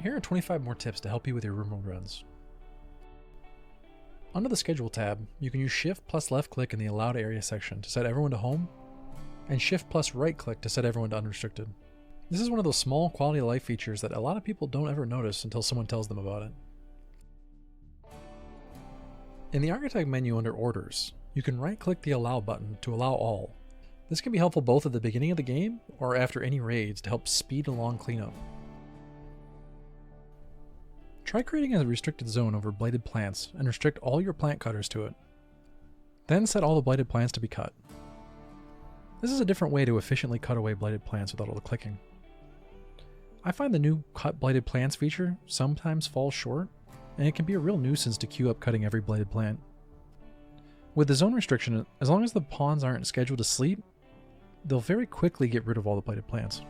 Here are 25 more tips to help you with your RimWorld runs. Under the Schedule tab, you can use Shift plus left click in the Allowed Area section to set everyone to Home, and Shift plus right click to set everyone to Unrestricted. This is one of those small quality of life features that a lot of people don't ever notice until someone tells them about it. In the Architect menu under Orders, you can right click the Allow button to allow all. This can be helpful both at the beginning of the game or after any raids to help speed along cleanup. Try creating a restricted zone over blighted plants and restrict all your plant cutters to it. Then set all the blighted plants to be cut. This is a different way to efficiently cut away blighted plants without all the clicking. I find the new Cut Blighted Plants feature sometimes falls short, and it can be a real nuisance to queue up cutting every blighted plant. With the zone restriction, as long as the pawns aren't scheduled to sleep, they'll very quickly get rid of all the blighted plants.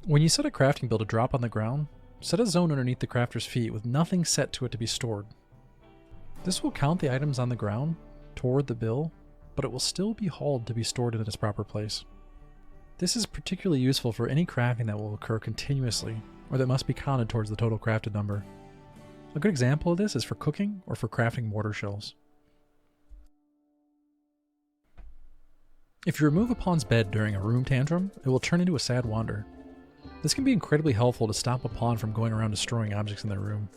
When you set a crafting bill to drop on the ground, set a zone underneath the crafter's feet with nothing set to it to be stored. This will count the items on the ground toward the bill, but it will still be hauled to be stored in its proper place. This is particularly useful for any crafting that will occur continuously, or that must be counted towards the total crafted number. A good example of this is for cooking or for crafting mortar shells. If you remove a pawn's bed during a room tantrum, it will turn into a sad wander. This can be incredibly helpful to stop a pawn from going around destroying objects in their room.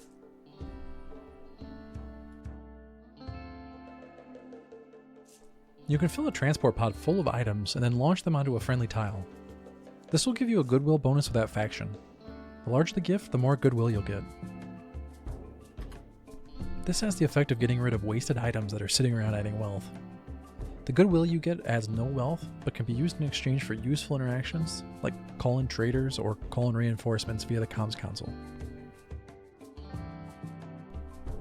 You can fill a transport pod full of items and then launch them onto a friendly tile. This will give you a goodwill bonus with that faction. The larger the gift, the more goodwill you'll get. This has the effect of getting rid of wasted items that are sitting around adding wealth. The goodwill you get adds no wealth, but can be used in exchange for useful interactions, like call-in traders or call-in reinforcements via the comms console.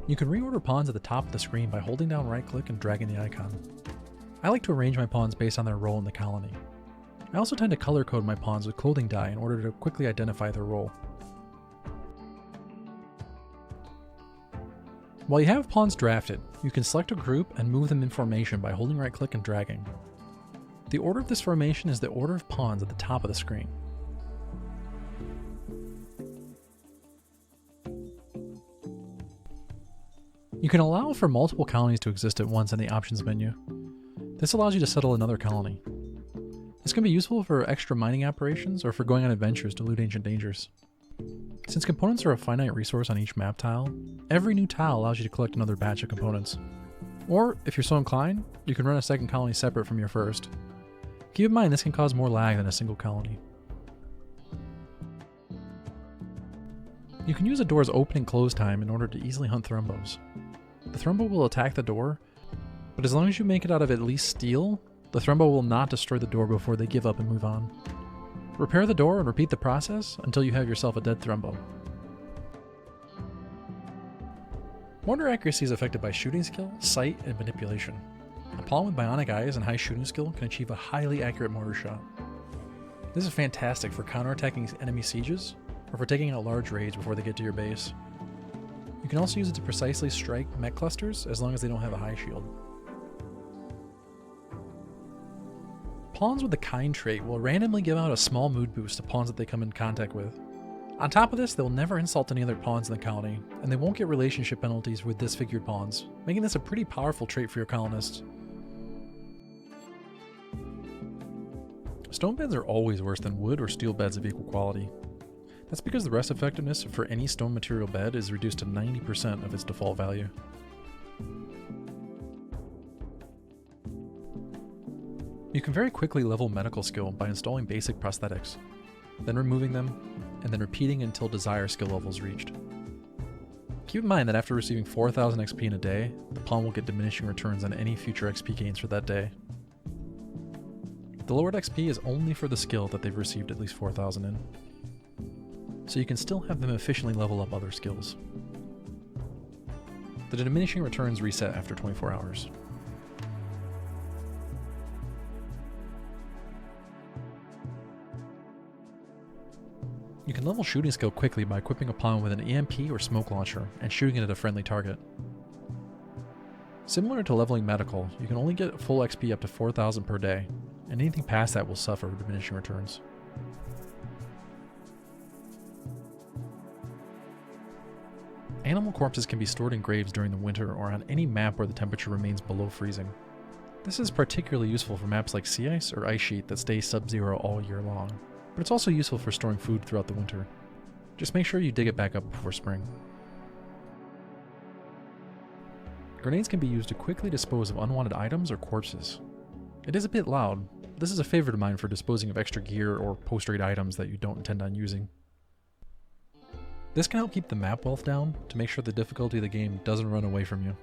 You can reorder pawns at the top of the screen by holding down right-click and dragging the icon. I like to arrange my pawns based on their role in the colony. I also tend to color code my pawns with clothing dye in order to quickly identify their role. While you have pawns drafted, you can select a group and move them in formation by holding right-click and dragging. The order of this formation is the order of pawns at the top of the screen. You can allow for multiple colonies to exist at once in the Options menu. This allows you to settle another colony. This can be useful for extra mining operations or for going on adventures to loot ancient dangers. Since components are a finite resource on each map tile, every new tile allows you to collect another batch of components. Or, if you're so inclined, you can run a second colony separate from your first. Keep in mind this can cause more lag than a single colony. You can use a door's open and close time in order to easily hunt thrumbos. The thrumbo will attack the door, but as long as you make it out of at least steel, the thrumbo will not destroy the door before they give up and move on. Repair the door and repeat the process until you have yourself a dead thrumbo. Mortar accuracy is affected by shooting skill, sight, and manipulation. A pawn with bionic eyes and high shooting skill can achieve a highly accurate mortar shot. This is fantastic for counterattacking enemy sieges, or for taking out large raids before they get to your base. You can also use it to precisely strike mech clusters as long as they don't have a high shield. Pawns with the Kind trait will randomly give out a small mood boost to pawns that they come in contact with. On top of this, they'll never insult any other pawns in the colony, and they won't get relationship penalties with disfigured pawns, making this a pretty powerful trait for your colonists. Stone beds are always worse than wood or steel beds of equal quality. That's because the rest effectiveness for any stone material bed is reduced to 90% of its default value. You can very quickly level medical skill by installing basic prosthetics, then removing them, and then repeating until desired skill level is reached. Keep in mind that after receiving 4,000 XP in a day, the pawn will get diminishing returns on any future XP gains for that day. The lowered XP is only for the skill that they've received at least 4,000 in, so you can still have them efficiently level up other skills. The diminishing returns reset after 24 hours. You can level shooting skill quickly by equipping a pawn with an EMP or smoke launcher and shooting it at a friendly target. Similar to leveling medical, you can only get full XP up to 4,000 per day, and anything past that will suffer diminishing returns. Animal corpses can be stored in graves during the winter or on any map where the temperature remains below freezing. This is particularly useful for maps like Sea Ice or Ice Sheet that stay sub-zero all year long, but it's also useful for storing food throughout the winter. Just make sure you dig it back up before spring. Grenades can be used to quickly dispose of unwanted items or corpses. It is a bit loud, but this is a favorite of mine for disposing of extra gear or post-raid items that you don't intend on using. This can help keep the map wealth down to make sure the difficulty of the game doesn't run away from you.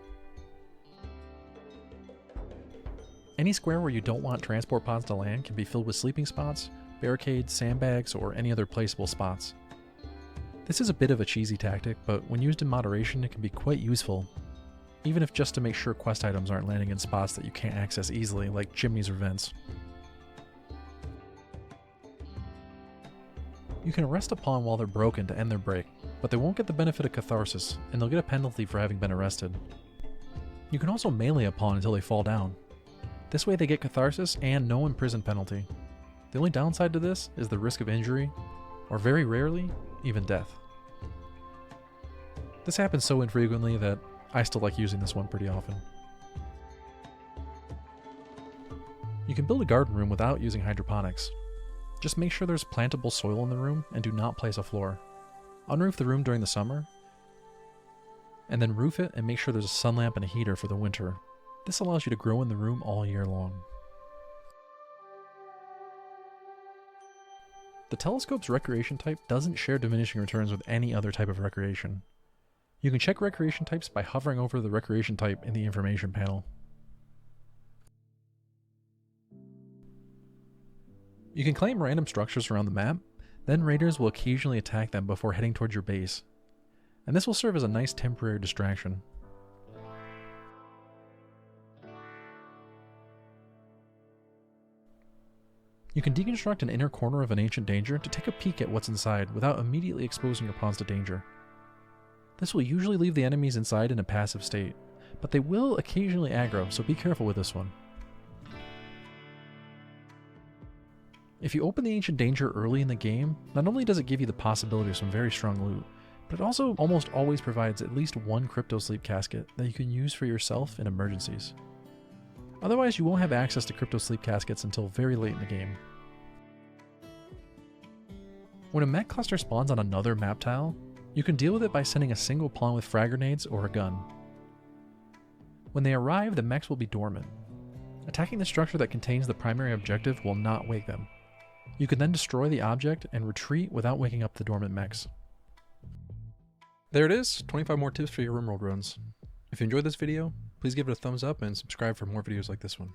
Any square where you don't want transport pods to land can be filled with sleeping spots, barricades, sandbags, or any other placeable spots. This is a bit of a cheesy tactic, but when used in moderation it can be quite useful, even if just to make sure quest items aren't landing in spots that you can't access easily, like chimneys or vents. You can arrest a pawn while they're broken to end their break, but they won't get the benefit of catharsis, and they'll get a penalty for having been arrested. You can also melee a pawn until they fall down. This way they get catharsis and no imprison penalty. The only downside to this is the risk of injury, or very rarely, even death. This happens so infrequently that I still like using this one pretty often. You can build a garden room without using hydroponics. Just make sure there's plantable soil in the room and do not place a floor. Unroof the room during the summer, and then roof it and make sure there's a sun lamp and a heater for the winter. This allows you to grow in the room all year long. The telescope's recreation type doesn't share diminishing returns with any other type of recreation. You can check recreation types by hovering over the recreation type in the information panel. You can claim random structures around the map, then raiders will occasionally attack them before heading towards your base, and this will serve as a nice temporary distraction. You can deconstruct an inner corner of an ancient danger to take a peek at what's inside without immediately exposing your pawns to danger. This will usually leave the enemies inside in a passive state, but they will occasionally aggro, so be careful with this one. If you open the Ancient Danger early in the game, not only does it give you the possibility of some very strong loot, but it also almost always provides at least one Crypto Sleep Casket that you can use for yourself in emergencies. Otherwise, you won't have access to Crypto Sleep Caskets until very late in the game. When a mech cluster spawns on another map tile, you can deal with it by sending a single pawn with frag grenades or a gun. When they arrive, the mechs will be dormant. Attacking the structure that contains the primary objective will not wake them. You can then destroy the object and retreat without waking up the dormant mechs. There it is, 25 more tips for your RimWorld runs. If you enjoyed this video, please give it a thumbs up and subscribe for more videos like this one.